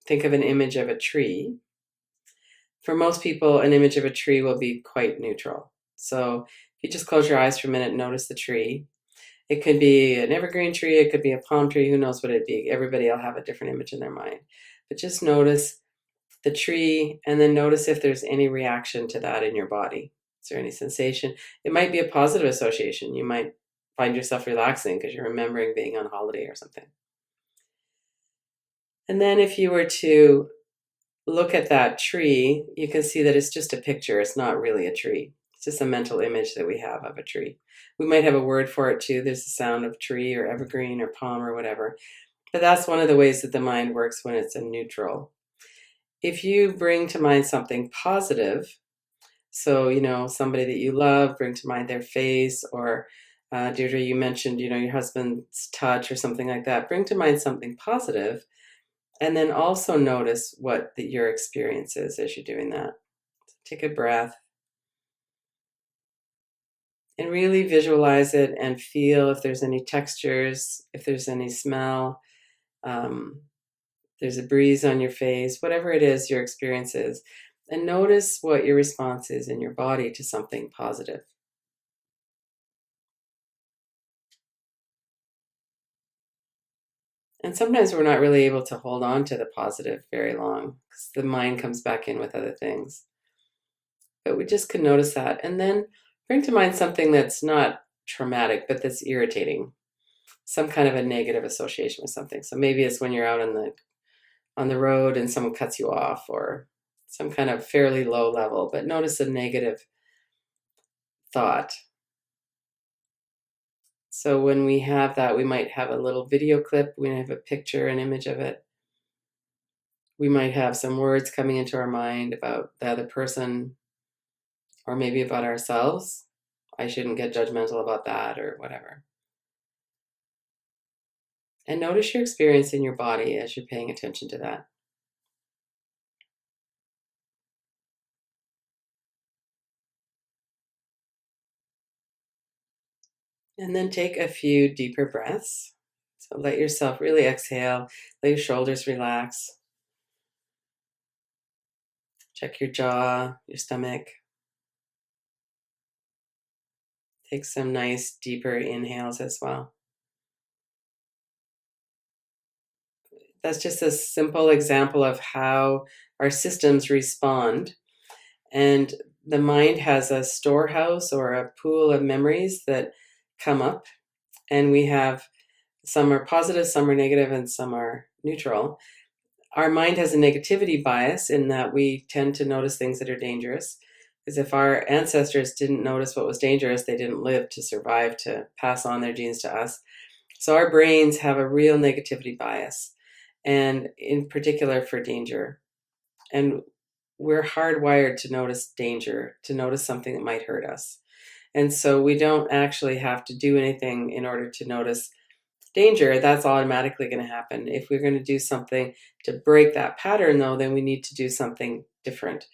think of an image of a tree. For most people, an image of a tree will be quite neutral. So if you just close your eyes for a minute and notice the tree, it could be an evergreen tree, it could be a palm tree, who knows what it'd be. Everybody will have a different image in their mind. But just notice the tree and then notice if there's any reaction to that in your body. Is there any sensation? It might be a positive association. You might find yourself relaxing because you're remembering being on holiday or something. And then if you were to look at that tree, you can see that it's just a picture. It's not really a tree. It's just a mental image that we have of a tree. We might have a word for it too. There's the sound of tree or evergreen or palm or whatever. But that's one of the ways that the mind works when it's a neutral. If you bring to mind something positive, so, somebody that you love, bring to mind their face, or Deirdre, you mentioned, your husband's touch or something like that. Bring to mind something positive, and then also notice what your experience is as you're doing that. Take a breath and really visualize it and feel if there's any textures, if there's any smell, there's a breeze on your face, whatever it is your experience is. And notice what your response is in your body to something positive. And sometimes we're not really able to hold on to the positive very long because the mind comes back in with other things. But we just can notice that. And then bring to mind something that's not traumatic, but that's irritating. Some kind of a negative association with something. So maybe it's when you're out on the road and someone cuts you off, or some kind of fairly low level, but notice a negative thought. So when we have that, we might have a little video clip, we might have a picture, an image of it. We might have some words coming into our mind about the other person, or maybe about ourselves. I shouldn't get judgmental about that, or whatever. And notice your experience in your body as you're paying attention to that. And then take a few deeper breaths. So let yourself really exhale, let your shoulders relax. Check your jaw, your stomach. Take some nice deeper inhales as well. That's just a simple example of how our systems respond. And the mind has a storehouse or a pool of memories that come up, and we have some are positive, some are negative, and some are neutral. Our mind has a negativity bias in that we tend to notice things that are dangerous. Because if our ancestors didn't notice what was dangerous, they didn't live to survive to pass on their genes to us. So our brains have a real negativity bias, and in particular for danger. And we're hardwired to notice danger, to notice something that might hurt us. And so we don't actually have to do anything in order to notice danger. That's automatically going to happen. If we're going to do something to break that pattern, though, then we need to do something different.